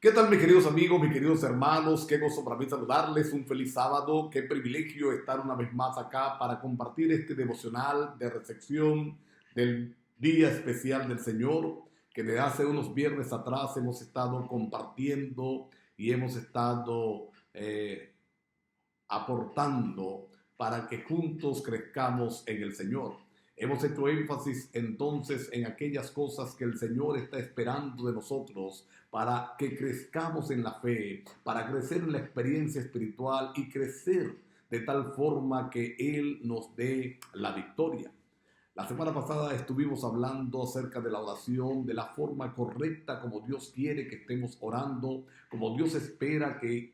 ¿Qué tal, mis queridos amigos, mis queridos hermanos? Qué gozo para mí saludarles, un feliz sábado, qué privilegio estar una vez más acá para compartir este devocional de recepción del Día Especial del Señor, que desde hace unos viernes atrás hemos estado compartiendo y hemos estado aportando para que juntos crezcamos en el Señor. Hemos hecho énfasis entonces en aquellas cosas que el Señor está esperando de nosotros para que crezcamos en la fe, para crecer en la experiencia espiritual y crecer de tal forma que Él nos dé la victoria. La semana pasada estuvimos hablando acerca de la oración, de la forma correcta como Dios quiere que estemos orando, como Dios espera que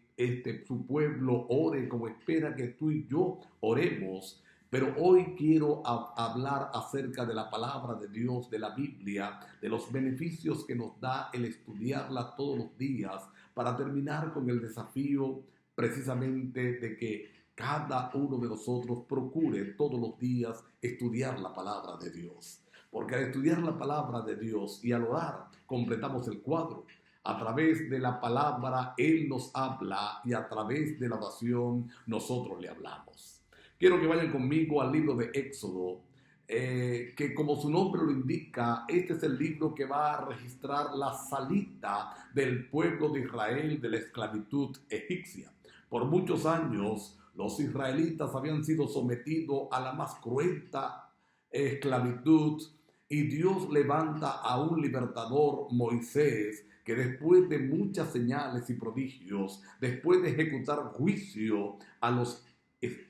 su pueblo ore, como espera que tú y yo oremos. Pero hoy quiero hablar acerca de la palabra de Dios, de la Biblia, de los beneficios que nos da el estudiarla todos los días, para terminar con el desafío precisamente de que cada uno de nosotros procure todos los días estudiar la palabra de Dios. Porque al estudiar la palabra de Dios y al orar, completamos el cuadro. A través de la palabra Él nos habla y a través de la oración nosotros le hablamos. Quiero que vayan conmigo al libro de Éxodo, que como su nombre lo indica, este es el libro que va a registrar la salida del pueblo de Israel de la esclavitud egipcia. Por muchos años, los israelitas habían sido sometidos a la más cruenta esclavitud y Dios levanta a un libertador, Moisés, que después de muchas señales y prodigios, después de ejecutar juicio a los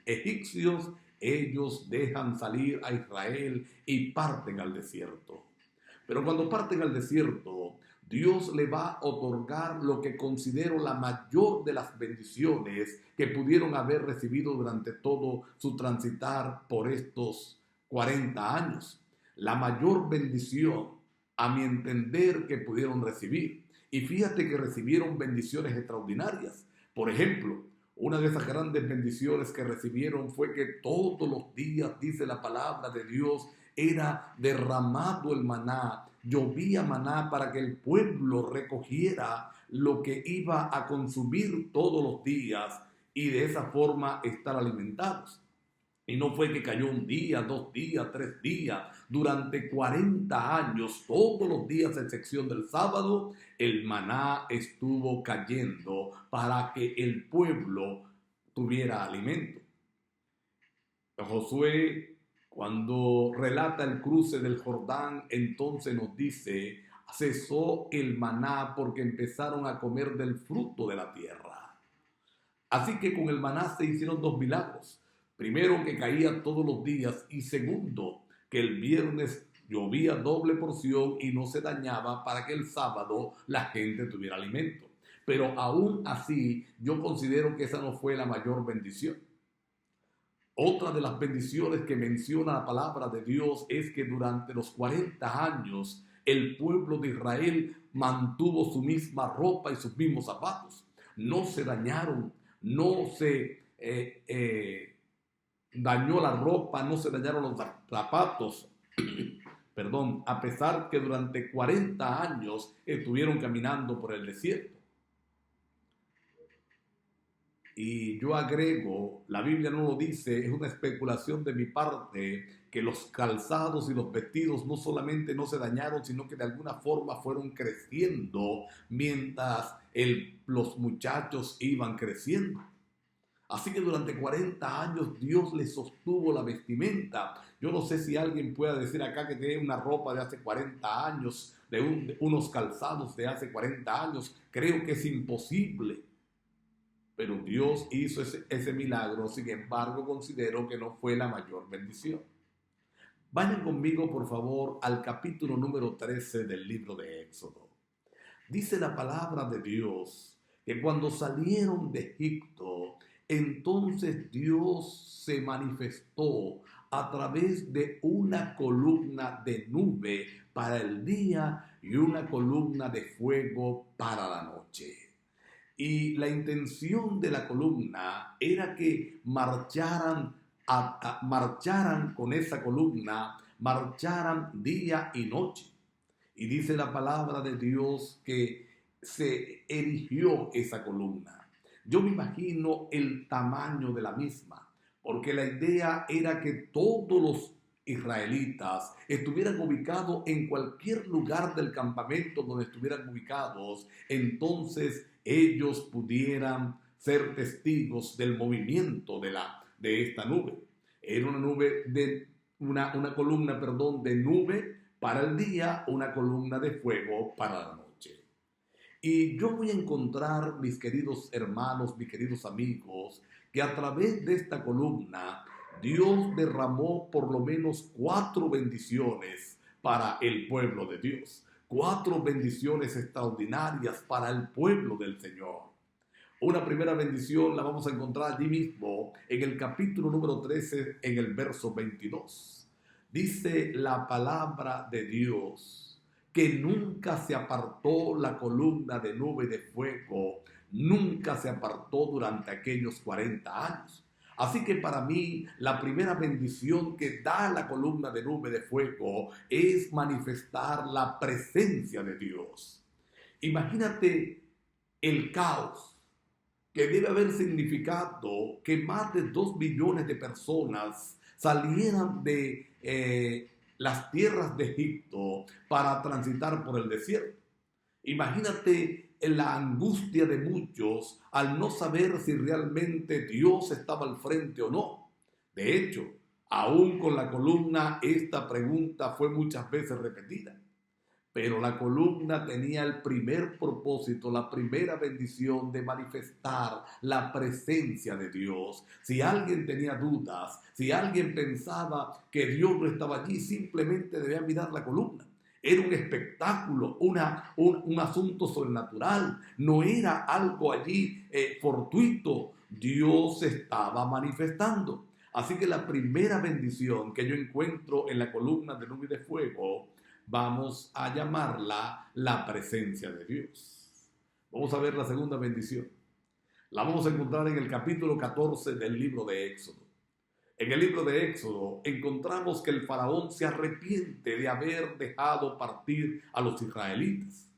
egipcios, ellos dejan salir a Israel y parten al desierto. Pero cuando parten al desierto, Dios le va a otorgar lo que considero la mayor de las bendiciones que pudieron haber recibido durante todo su transitar por estos 40 años. La mayor bendición, a mi entender, que pudieron recibir. Y fíjate que recibieron bendiciones extraordinarias. Por ejemplo, una de esas grandes bendiciones que recibieron fue que todos los días, dice la palabra de Dios, era derramado el maná, llovía maná para que el pueblo recogiera lo que iba a consumir todos los días y de esa forma estar alimentados. Y no fue que cayó un día, 2 días, 3 días. Durante 40 años, todos los días, a excepción del sábado, el maná estuvo cayendo para que el pueblo tuviera alimento. Josué, cuando relata el cruce del Jordán, entonces nos dice: cesó el maná porque empezaron a comer del fruto de la tierra. Así que con el maná se hicieron 2 milagros. Primero, que caía todos los días, y segundo, que el viernes llovía doble porción y no se dañaba para que el sábado la gente tuviera alimento. Pero aún así, yo considero que esa no fue la mayor bendición. Otra de las bendiciones que menciona la palabra de Dios es que durante los 40 años el pueblo de Israel mantuvo su misma ropa y sus mismos zapatos. No se dañaron, no se dañó la ropa, no se dañaron los zapatos. Perdón, a pesar que durante 40 años estuvieron caminando por el desierto. Y yo agrego, la Biblia no lo dice, es una especulación de mi parte, que los calzados y los vestidos no solamente no se dañaron, sino que de alguna forma fueron creciendo mientras los muchachos iban creciendo. Así que durante 40 años Dios les sostuvo la vestimenta. Yo no sé si alguien pueda decir acá que tiene una ropa de hace 40 años, de unos calzados de hace 40 años. Creo que es imposible. Pero Dios hizo ese milagro, sin embargo, considero que no fue la mayor bendición. Vayan conmigo, por favor, al capítulo número 13 del libro de Éxodo. Dice la palabra de Dios que cuando salieron de Egipto, entonces Dios se manifestó a través de una columna de nube para el día y una columna de fuego para la noche. Y la intención de la columna era que marcharan con esa columna, marcharan día y noche. Y dice la palabra de Dios que se erigió esa columna. Yo me imagino el tamaño de la misma, porque la idea era que todos los israelitas estuvieran ubicados en cualquier lugar del campamento donde estuvieran ubicados, entonces ellos pudieran ser testigos del movimiento de esta nube. Era una nube una columna, de nube para el día, una columna de fuego para la noche. Y yo voy a encontrar, mis queridos hermanos, mis queridos amigos, que a través de esta columna Dios derramó por lo menos 4 bendiciones para el pueblo de Dios. 4 bendiciones extraordinarias para el pueblo del Señor. Una primera bendición la vamos a encontrar allí mismo en el capítulo número 13, en el verso 22. Dice la palabra de Dios que nunca se apartó la columna de nube de fuego, nunca se apartó durante aquellos 40 años. Así que para mí la primera bendición que da la columna de nube de fuego es manifestar la presencia de Dios. Imagínate el caos que debe haber significado que más de 2 millones de personas salieran de las tierras de Egipto para transitar por el desierto. Imagínate la angustia de muchos al no saber si realmente Dios estaba al frente o no. De hecho, aún con la columna, esta pregunta fue muchas veces repetida. Pero la columna tenía el primer propósito, la primera bendición de manifestar la presencia de Dios. Si alguien tenía dudas, si alguien pensaba que Dios no estaba allí, simplemente debía mirar la columna. Era un espectáculo, un asunto sobrenatural. No era algo allí fortuito. Dios se estaba manifestando. Así que la primera bendición que yo encuentro en la columna de nube de fuego, vamos a llamarla la presencia de Dios. Vamos a ver la segunda bendición. La vamos a encontrar en el capítulo 14 del libro de Éxodo. En el libro de Éxodo encontramos que el faraón se arrepiente de haber dejado partir a los israelitas.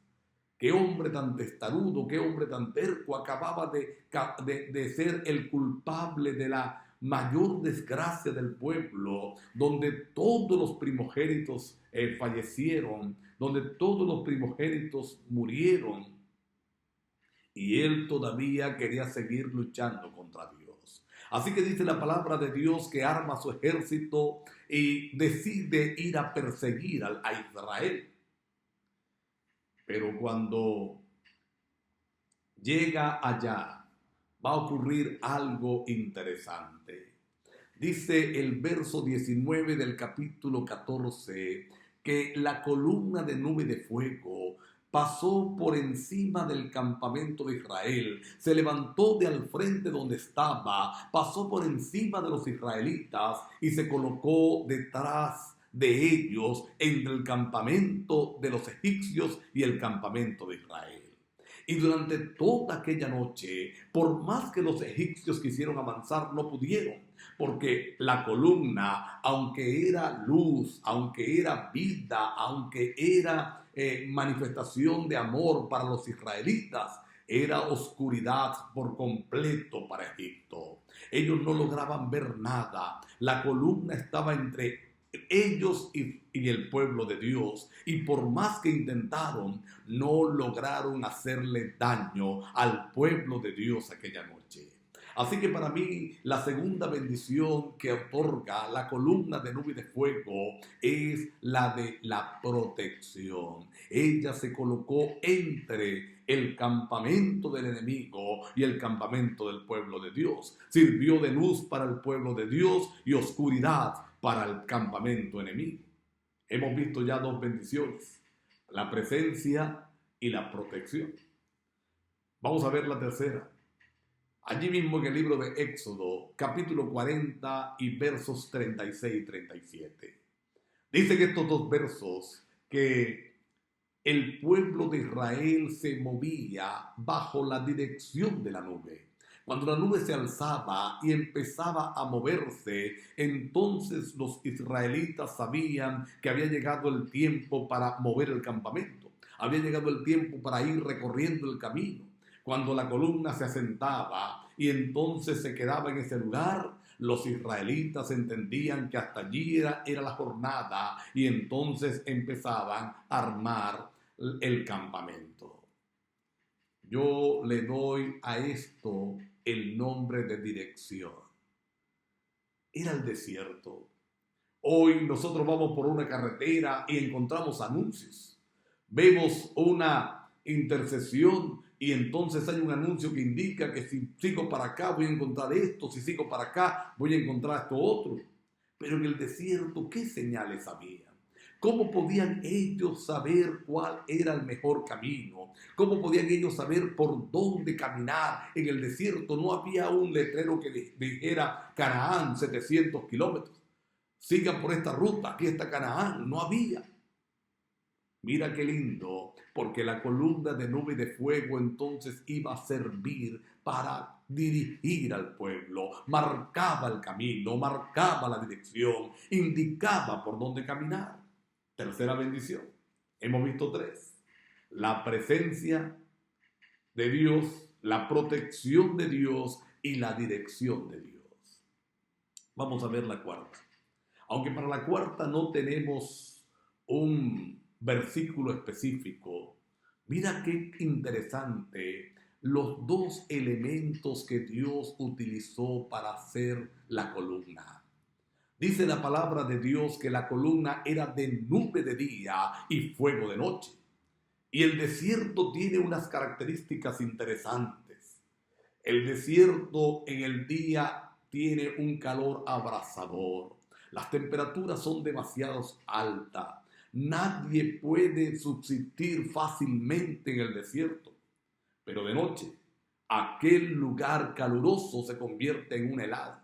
Qué hombre tan testarudo, qué hombre tan terco, acababa de ser el culpable de la mayor desgracia del pueblo, donde todos los primogénitos fallecieron, donde todos los primogénitos murieron, y él todavía quería seguir luchando contra Dios. Así que dice la palabra de Dios que arma su ejército y decide ir a perseguir a Israel. Pero cuando llega allá, va a ocurrir algo interesante. Dice el verso 19 del capítulo 14 que la columna de nube de fuego pasó por encima del campamento de Israel, se levantó de al frente donde estaba, pasó por encima de los israelitas y se colocó detrás de ellos entre el campamento de los egipcios y el campamento de Israel. Y durante toda aquella noche, por más que los egipcios quisieron avanzar, no pudieron, porque la columna, aunque era luz, aunque era vida, aunque era manifestación de amor para los israelitas, era oscuridad por completo para Egipto. Ellos no lograban ver nada. La columna estaba entre ellos y el pueblo de Dios, y por más que intentaron, no lograron hacerle daño al pueblo de Dios aquella noche. Así que para mí la segunda bendición que otorga la columna de nube de fuego es la de la protección. Ella se colocó entre el campamento del enemigo y el campamento del pueblo de Dios. Sirvió de luz para el pueblo de Dios y oscuridad para el campamento enemigo. Hemos visto ya 2 bendiciones, la presencia y la protección. Vamos a ver la tercera. Allí mismo en el libro de Éxodo, capítulo 40 y versos 36 y 37. Dicen estos 2 versos que el pueblo de Israel se movía bajo la dirección de la nube. Cuando la nube se alzaba y empezaba a moverse, entonces los israelitas sabían que había llegado el tiempo para mover el campamento. Había llegado el tiempo para ir recorriendo el camino. Cuando la columna se asentaba y entonces se quedaba en ese lugar, los israelitas entendían que hasta allí era la jornada y entonces empezaban a armar el campamento. Yo le doy a esto el nombre de dirección. Era el desierto. Hoy nosotros vamos por una carretera y encontramos anuncios. Vemos una intersección y entonces hay un anuncio que indica que si sigo para acá voy a encontrar esto, si sigo para acá voy a encontrar esto otro. Pero en el desierto, ¿qué señales había? ¿Cómo podían ellos saber cuál era el mejor camino? ¿Cómo podían ellos saber por dónde caminar? En el desierto no había un letrero que dijera Canaán, 700 kilómetros. Sigan por esta ruta, aquí está Canaán. No había. Mira qué lindo, porque la columna de nube de fuego entonces iba a servir para dirigir al pueblo, marcaba el camino, marcaba la dirección, indicaba por dónde caminar. Tercera bendición, hemos visto tres: la presencia de Dios, la protección de Dios y la dirección de Dios. Vamos a ver la cuarta. Aunque para la cuarta no tenemos un versículo específico, mira qué interesante los dos elementos que Dios utilizó para hacer la columna. Dice la palabra de Dios que la columna era de nube de día y fuego de noche. Y el desierto tiene unas características interesantes. El desierto en el día tiene un calor abrasador. Las temperaturas son demasiado altas. Nadie puede subsistir fácilmente en el desierto. Pero de noche, aquel lugar caluroso se convierte en una helada.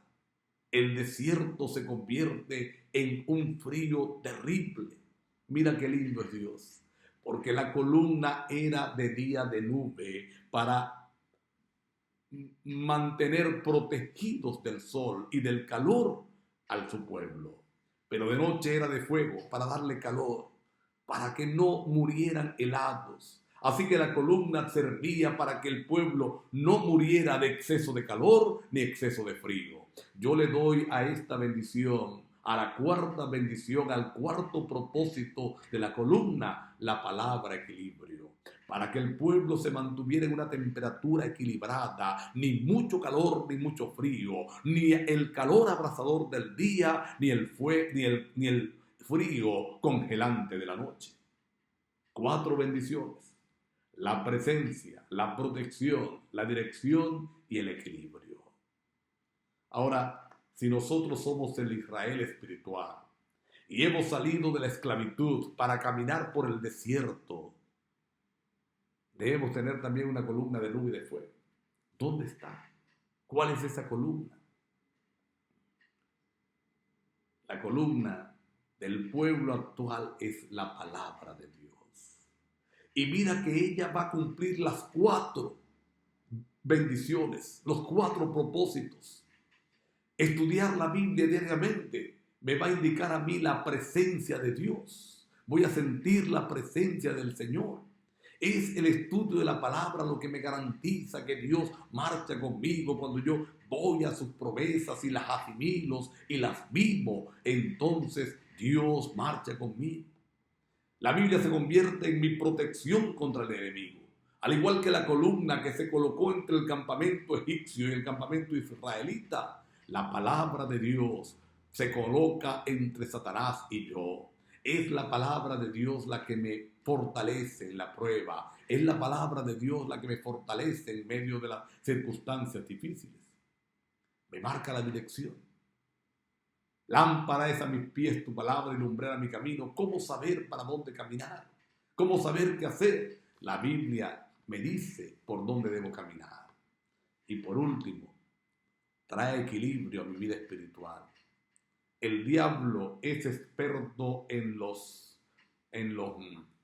El desierto se convierte en un frío terrible. Mira qué lindo es Dios. Porque la columna era de día de nube para mantener protegidos del sol y del calor a su pueblo. Pero de noche era de fuego para darle calor, para que no murieran helados. Así que la columna servía para que el pueblo no muriera de exceso de calor ni exceso de frío. Yo le doy a esta bendición, a la cuarta bendición, al cuarto propósito de la columna, la palabra equilibrio. Para que el pueblo se mantuviera en una temperatura equilibrada, ni mucho calor ni mucho frío, ni el calor abrasador del día, ni el frío congelante de la noche. 4 bendiciones: la presencia, la protección, la dirección y el equilibrio. Ahora, si nosotros somos el Israel espiritual y hemos salido de la esclavitud para caminar por el desierto, debemos tener también una columna de nube y de fuego. ¿Dónde está? ¿Cuál es esa columna? La columna del pueblo actual es la palabra de Dios. Y mira que ella va a cumplir las 4 bendiciones, los 4 propósitos. Estudiar la Biblia diariamente me va a indicar a mí la presencia de Dios. Voy a sentir la presencia del Señor. Es el estudio de la palabra lo que me garantiza que Dios marcha conmigo cuando yo voy a sus promesas y las asimilo y las vivo. Entonces Dios marcha conmigo. La Biblia se convierte en mi protección contra el enemigo. Al igual que la columna que se colocó entre el campamento egipcio y el campamento israelita, la palabra de Dios se coloca entre Satanás y yo. Es la palabra de Dios la que me fortalece en la prueba. Es la palabra de Dios la que me fortalece en medio de las circunstancias difíciles. Me marca la dirección. Lámpara es a mis pies tu palabra y lumbrera mi camino. ¿Cómo saber para dónde caminar? ¿Cómo saber qué hacer? La Biblia me dice por dónde debo caminar. Y por último, trae equilibrio a mi vida espiritual. El diablo es experto en los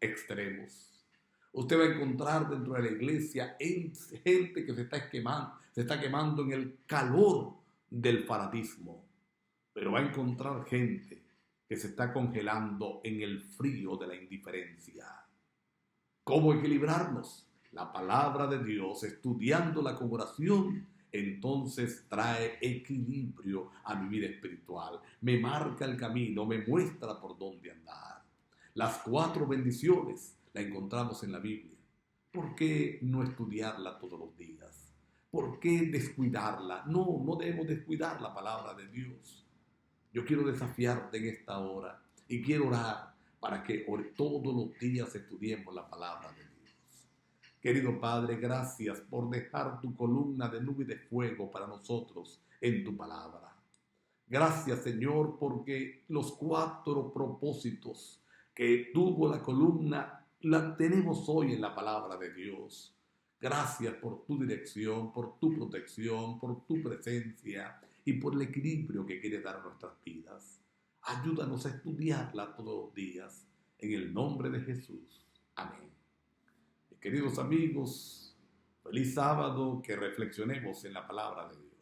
extremos. Usted va a encontrar dentro de la iglesia gente que se está quemando en el calor del fanatismo, pero va a encontrar gente que se está congelando en el frío de la indiferencia. ¿Cómo equilibrarnos? La palabra de Dios, estudiándola con oración, entonces trae equilibrio a mi vida espiritual. Me marca el camino, me muestra por dónde andar. Las 4 bendiciones la encontramos en la Biblia. ¿Por qué no estudiarla todos los días? ¿Por qué descuidarla? No, no debemos descuidar la palabra de Dios. Yo quiero desafiarte en esta hora y quiero orar para que todos los días estudiemos la palabra de Dios. Querido Padre, gracias por dejar tu columna de nube de fuego para nosotros en tu palabra. Gracias, Señor, porque los 4 propósitos que tuvo la columna la tenemos hoy en la palabra de Dios. Gracias por tu dirección, por tu protección, por tu presencia y por el equilibrio que quieres dar a nuestras vidas. Ayúdanos a estudiarla todos los días. En el nombre de Jesús. Amén. Queridos amigos, feliz sábado, que reflexionemos en la palabra de Dios.